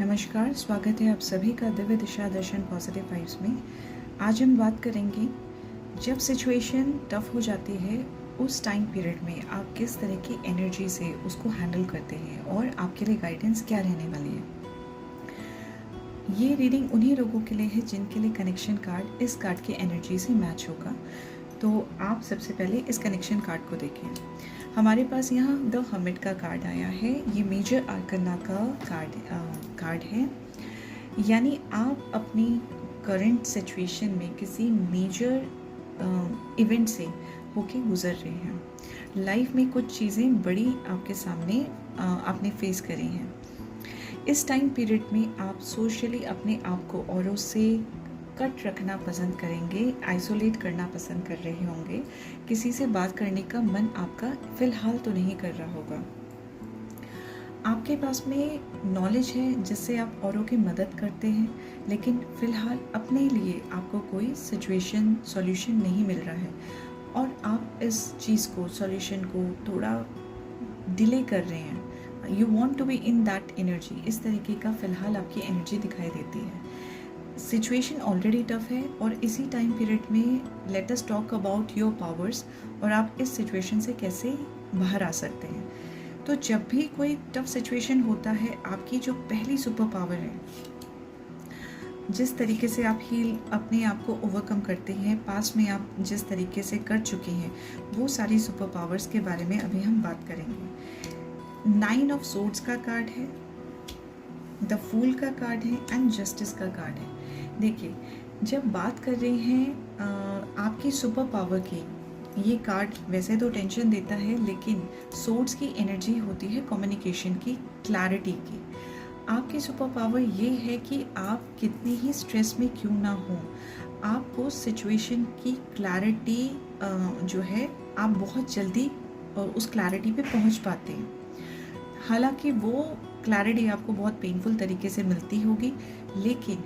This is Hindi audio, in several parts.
नमस्कार, स्वागत है आप सभी का दिव्य दिशा दर्शन पॉजिटिव वाइब्स में। आज हम बात करेंगे जब सिचुएशन टफ हो जाती है उस टाइम पीरियड में आप किस तरह की एनर्जी से उसको हैंडल करते हैं और आपके लिए गाइडेंस क्या रहने वाली है। ये रीडिंग उन्हीं लोगों के लिए है जिनके लिए कनेक्शन कार्ड इस कार्ड की एनर्जी से मैच होगा। तो आप सबसे पहले इस कनेक्शन कार्ड को देखें। हमारे पास यहाँ द हर्मिट का कार्ड आया है। ये मेजर आर्कना का कार्ड है, यानी आप अपनी करंट सिचुएशन में किसी मेजर इवेंट से होके गुजर रहे हैं। लाइफ में कुछ चीज़ें बड़ी आपके सामने आपने फेस करी हैं। इस टाइम पीरियड में आप सोशली अपने आप को औरों से कट रखना पसंद करेंगे, आइसोलेट करना पसंद कर रहे होंगे। किसी से बात करने का मन आपका फ़िलहाल तो नहीं कर रहा होगा। आपके पास में नॉलेज है जिससे आप औरों की मदद करते हैं, लेकिन फ़िलहाल अपने लिए आपको कोई सिचुएशन सॉल्यूशन नहीं मिल रहा है और आप इस चीज़ को सॉल्यूशन को थोड़ा डिले कर रहे हैं। You want to be in that energy. इस तरीके का फ़िलहाल आपकी एनर्जी दिखाई देती है। सिचुएशन ऑलरेडी टफ है और इसी टाइम पीरियड में let us talk about your powers और आप इस सिचुएशन से कैसे बाहर आ सकते हैं। तो जब भी कोई टफ सिचुएशन होता है, आपकी जो पहली सुपर पावर है, जिस तरीके से आप हील अपने आप को ओवरकम करते हैं, पास्ट में आप जिस तरीके से कर चुके हैं, वो सारी सुपर पावर्स के बारे में अभी हम बात करेंगे। 9 ऑफ सोर्ड्स का कार्ड है, द फूल का कार्ड है एंड जस्टिस का कार्ड है। देखिए, जब बात कर रहे हैं आपकी सुपर पावर की, ये कार्ड वैसे तो टेंशन देता है, लेकिन सोर्ड्स की एनर्जी होती है कम्युनिकेशन की, क्लैरिटी की। आपकी सुपर पावर ये है कि आप कितनी ही स्ट्रेस में क्यों ना हो, आपको सिचुएशन की क्लैरिटी जो है, आप बहुत जल्दी उस क्लैरिटी पे पहुंच पाते हैं। हालांकि वो क्लैरिटी आपको बहुत पेनफुल तरीके से मिलती होगी, लेकिन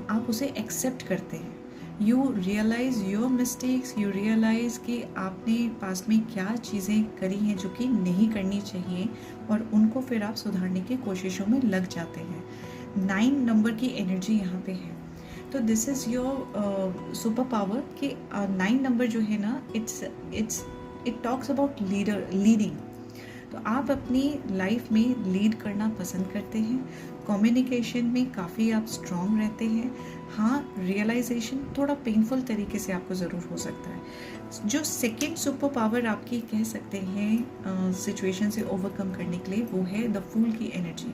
आप उसे एक्सेप्ट करते हैं। You realise your mistakes, you realise कि आपने पास्ट में क्या चीज़ें करी हैं जो कि नहीं करनी चाहिए, और उनको फिर आप सुधारने की कोशिशों में लग जाते हैं। 9 नंबर की एनर्जी यहाँ पे है। तो this is your super power कि 9 नंबर जो है ना, इट टॉक्स अबाउट लीडिंग। तो आप अपनी लाइफ में लीड करना पसंद करते हैं, कम्युनिकेशन में काफ़ी आप स्ट्रॉन्ग रहते हैं। हाँ, रियलाइजेशन थोड़ा पेनफुल तरीके से आपको ज़रूर हो सकता है। जो सेकंड सुपर पावर आपकी कह सकते हैं सिचुएशन से ओवरकम करने के लिए, वो है द फूल की एनर्जी।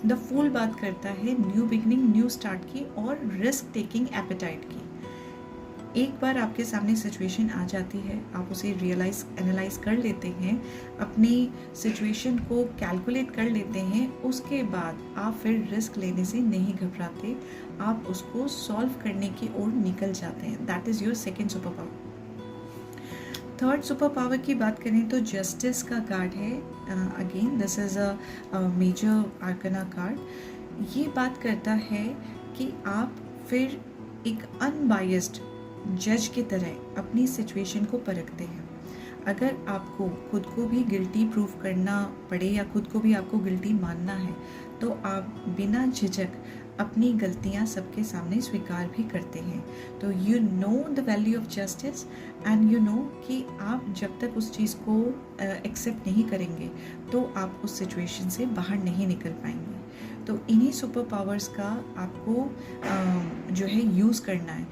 द फूल बात करता है न्यू बिगनिंग, न्यू स्टार्ट की और रिस्क टेकिंग एपेटाइट की। एक बार आपके सामने सिचुएशन आ जाती है, आप उसे एनालाइज कर लेते हैं, अपनी सिचुएशन को कैलकुलेट कर लेते हैं, उसके बाद आप फिर रिस्क लेने से नहीं घबराते, आप उसको सॉल्व करने की ओर निकल जाते हैं। That is your second super power. Third super power की बात करें तो जस्टिस का कार्ड है। Again this is a major arcana card. ये बात करता है कि आप फिर एक अनबायस्ड जज की तरह अपनी सिचुएशन को परखते हैं। अगर आपको खुद को भी गिल्टी प्रूफ करना पड़े या खुद को भी आपको गिल्टी मानना है, तो आप बिना झिझक अपनी गलतियां सबके सामने स्वीकार भी करते हैं। तो you know the value of justice and you know कि आप जब तक उस चीज़ को एक्सेप्ट नहीं करेंगे तो आप उस सिचुएशन से बाहर नहीं निकल पाएंगे। तो इन्हीं सुपर पावर्स का आपको जो है यूज़ करना है।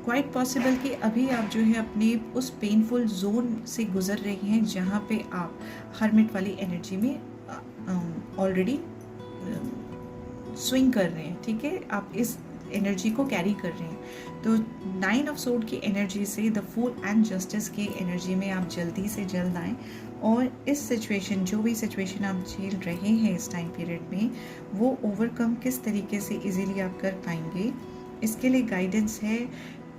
क्वाइट पॉसिबल कि अभी आप जो है अपने उस पेनफुल जोन से गुज़र रही हैं, जहाँ पे आप हर्मिट वाली एनर्जी में ऑलरेडी स्विंग कर रहे हैं। ठीक है, आप इस एनर्जी को कैरी कर रहे हैं। तो 9 ऑफ सोर्ड की एनर्जी से द फूल एंड जस्टिस की एनर्जी में आप जल्दी से जल्द आएँ और इस सिचुएशन, जो भी सिचुएशन आप झेल रहे हैं इस टाइम पीरियड में, वो ओवरकम किस तरीके से इजीली आप कर पाएंगे, इसके लिए गाइडेंस है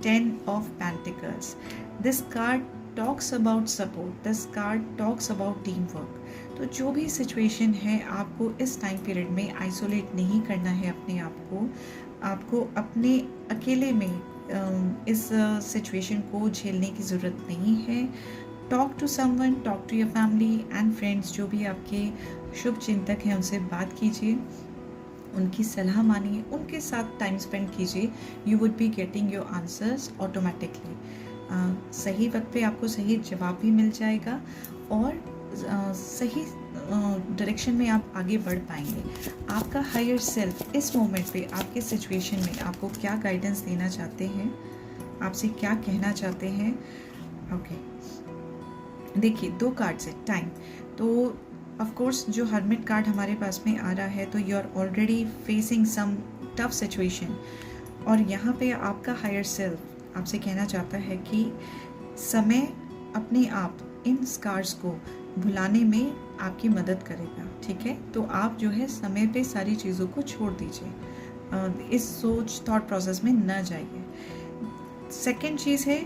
10 of pentacles. This card talks about support, this card talks about team work. तो जो भी सिचुएशन है, आपको इस टाइम पीरियड में आइसोलेट नहीं करना है अपने आप को। आपको अपने अकेले में इस सिचुएशन को झेलने की ज़रूरत नहीं है। Talk to someone, talk to your family and friends, जो भी आपके शुभ चिंतक हैं उनसे बात कीजिए। उनकी सलाह मानिए, उनके साथ टाइम स्पेंड कीजिए, you would be getting your answers automatically. सही वक्त पे आपको सही जवाब भी मिल जाएगा और सही डायरेक्शन में आप आगे बढ़ पाएंगे। आपका हायर सेल्फ इस मोमेंट पे आपके सिचुएशन में आपको क्या गाइडेंस देना चाहते हैं, आपसे क्या कहना चाहते हैं। ओके, देखिए 2 कार्ड्स है टाइम। तो ऑफ कोर्स जो हर्मिट कार्ड हमारे पास में आ रहा है, तो you are already facing some tough situation, और यहाँ पे आपका हायर सेल्फ आपसे कहना चाहता है कि समय अपने आप इन स्कार्स को भुलाने में आपकी मदद करेगा। ठीक है, तो आप जो है समय पे सारी चीज़ों को छोड़ दीजिए, इस सोच थॉट प्रोसेस में न जाइए। सेकेंड चीज़ है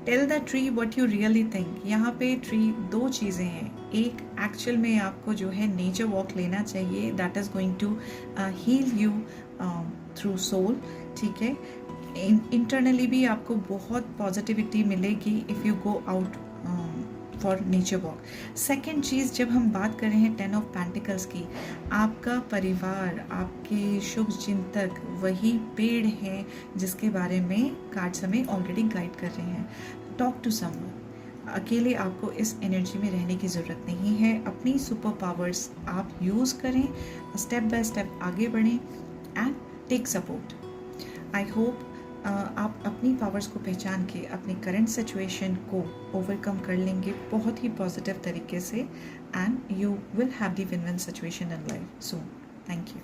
tell the tree what you really think. यहाँ पे ट्री 2 चीज़ें हैं, एक एक्चुअल में आपको जो है नेचर वॉक लेना चाहिए, that is going to heal you through soul. ठीक है, इंटरनली भी आपको बहुत पॉजिटिविटी मिलेगी if you go out for nature walk. Second चीज़, जब हम बात कर रहे हैं 10 ऑफ पेंटिकल्स की, आपका परिवार, आपके शुभ चिंतक वही पेड़ हैं जिसके बारे में कार्ड्स हमें ऑलरेडी गाइड कर रहे हैं। Talk to someone. अकेले आपको इस एनर्जी में रहने की ज़रूरत नहीं है, अपनी सुपर पावर्स आप यूज़ करें, स्टेप बाय स्टेप आगे बढ़ें and take support. I hope आप अपनी पावर्स को पहचान के अपनी करंट सिचुएशन को ओवरकम कर लेंगे बहुत ही पॉजिटिव तरीके से, and you will have the win win situation in life soon. Thank you.